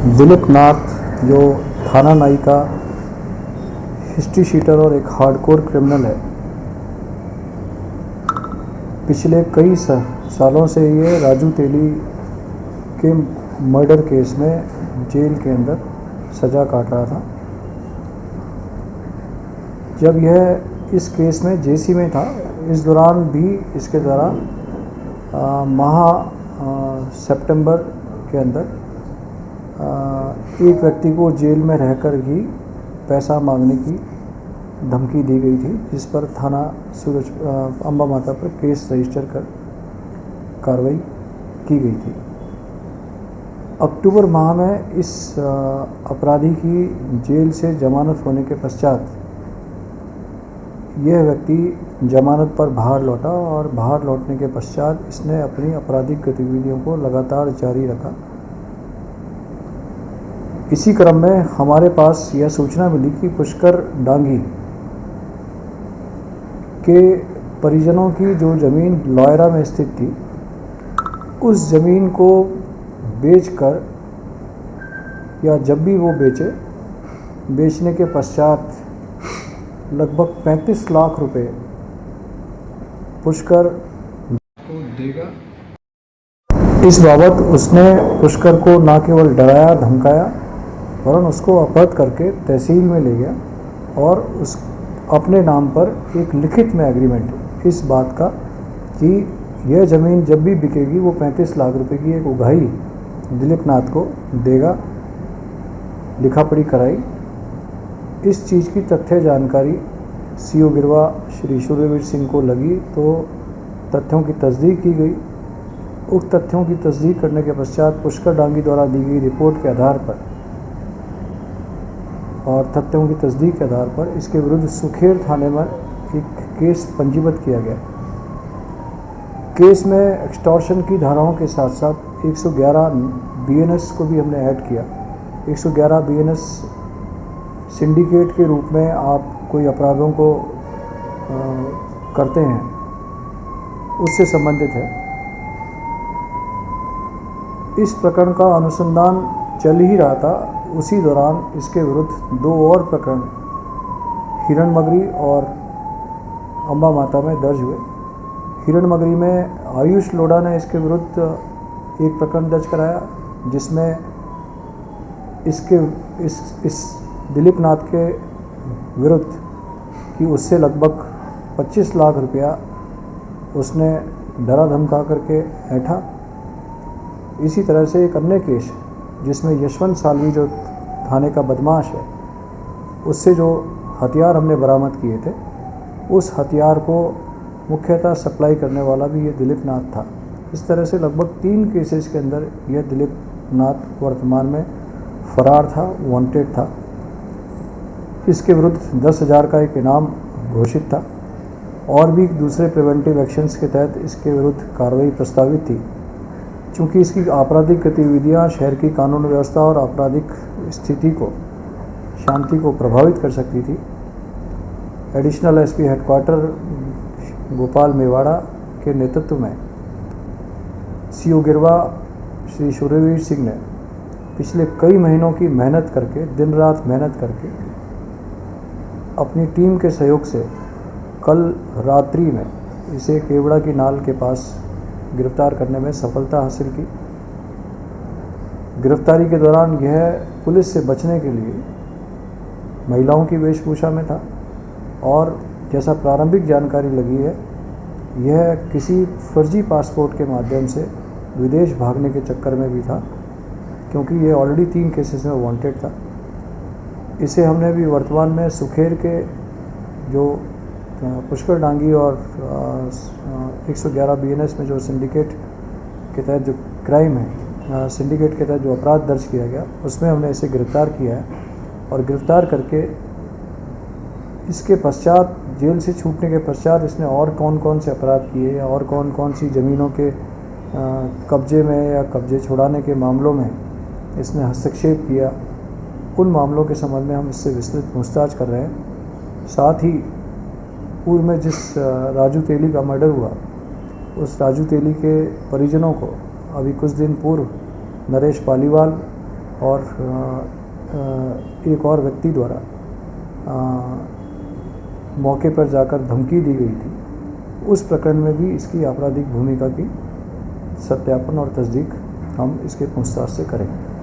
दिलीप नाथ जो थाना नाई का हिस्ट्री शीटर और एक हार्डकोर क्रिमिनल है, पिछले कई सालों से ये राजू तेली के मर्डर केस में जेल के अंदर सज़ा काट रहा था। जब यह इस केस में जेसी में था, इस दौरान भी इसके द्वारा सितंबर के अंदर एक व्यक्ति को जेल में रहकर ही पैसा मांगने की धमकी दी गई थी, जिस पर थाना अम्बा माता पर केस रजिस्टर कर कार्रवाई की गई थी। अक्टूबर माह में इस अपराधी की जेल से जमानत होने के पश्चात यह व्यक्ति जमानत पर बाहर लौटा और बाहर लौटने के पश्चात इसने अपनी आपराधिक गतिविधियों को लगातार जारी रखा। इसी क्रम में हमारे पास यह सूचना मिली कि पुष्कर डांगी के परिजनों की जो ज़मीन लॉयरा में स्थित थी, उस ज़मीन को बेचकर या जब भी वो बेचने के पश्चात लगभग 35 लाख रुपए पुष्कर को देगा। इस बाबत उसने पुष्कर को न केवल डराया धमकाया, वरन उसको अपहृत करके तहसील में ले गया और उस अपने नाम पर एक लिखित में एग्रीमेंट इस बात का कि यह ज़मीन जब भी बिकेगी वो 35 लाख रुपए की एक उगाही दिलीप नाथ को देगा, लिखा पढ़ी कराई। इस चीज़ की तथ्य जानकारी सीओ गिरवा श्री सूर्यवीर सिंह को लगी तो तथ्यों की तस्दीक की गई। उक्त तथ्यों की तस्दीक करने के पश्चात पुष्कर डांगी द्वारा दी गई रिपोर्ट के आधार पर और तथ्यों की तस्दीक के आधार पर इसके विरुद्ध सुखेर थाने में एक केस पंजीबद्ध किया गया। केस में एक्सटॉर्शन की धाराओं के साथ साथ 111 बीएनएस को भी हमने ऐड किया। 111 बीएनएस सिंडिकेट के रूप में आप कोई अपराधों को करते हैं, उससे संबंधित है। इस प्रकरण का अनुसंधान चल ही रहा था, उसी दौरान इसके विरुद्ध 2 और प्रकरण हिरणमगरी और अम्बा माता में दर्ज हुए। हिरणमगरी में आयुष लोढ़ा ने इसके विरुद्ध एक प्रकरण दर्ज कराया, जिसमें इस दिलीप नाथ के विरुद्ध कि उससे लगभग 25 लाख रुपया उसने डरा धमका करके ऐंठा। इसी तरह से एक अन्य केस जिसमें यशवंत सालवी जो थाने का बदमाश है, उससे जो हथियार हमने बरामद किए थे, उस हथियार को मुख्यतः सप्लाई करने वाला भी ये दिलीप नाथ था। इस तरह से लगभग 3 केसेस के अंदर यह दिलीप नाथ वर्तमान में फरार था, वांटेड था। इसके विरुद्ध 10,000 का एक इनाम घोषित था और भी दूसरे प्रिवेंटिव एक्शंस के तहत इसके विरुद्ध कार्रवाई प्रस्तावित थी। चूँकि इसकी आपराधिक गतिविधियां शहर की कानून व्यवस्था और आपराधिक स्थिति को, शांति को प्रभावित कर सकती थी, additional SP headquarter Gopal Mewada के नेतृत्व में सीओ गिरवा श्री सूर्यवीर सिंह ने पिछले कई महीनों की मेहनत करके, दिन रात मेहनत करके, अपनी टीम के सहयोग से कल रात्रि में इसे केवड़ा की नाल के पास गिरफ्तार करने में सफलता हासिल की। गिरफ्तारी के दौरान यह पुलिस से बचने के लिए महिलाओं की वेशभूषा में था और जैसा प्रारंभिक जानकारी लगी है, यह किसी फर्जी पासपोर्ट के माध्यम से विदेश भागने के चक्कर में भी था, क्योंकि ये ऑलरेडी 3 केसेस में वांटेड था। इसे हमने भी वर्तमान में सुखेर के जो पुष्कर डांगी और 111 बीएनएस में जो सिंडिकेट के तहत जो क्राइम है, सिंडिकेट के तहत जो अपराध दर्ज किया गया, उसमें हमने इसे गिरफ्तार किया है और गिरफ्तार करके इसके पश्चात, जेल से छूटने के पश्चात इसने और कौन कौन से अपराध किए और कौन कौन सी ज़मीनों के कब्जे में या कब्जे छुड़ाने के मामलों में इसने हस्तक्षेप किया, उन मामलों के संबंध में हम इससे विस्तृत पूछताछ कर रहे हैं। साथ ही पूर्व में जिस राजू तेली का मर्डर हुआ, उस राजू तेली के परिजनों को अभी कुछ दिन पूर्व नरेश पालीवाल और एक और व्यक्ति द्वारा मौके पर जाकर धमकी दी गई थी, उस प्रकरण में भी इसकी आपराधिक भूमिका की सत्यापन और तस्दीक हम इसके पूछताछ से करेंगे।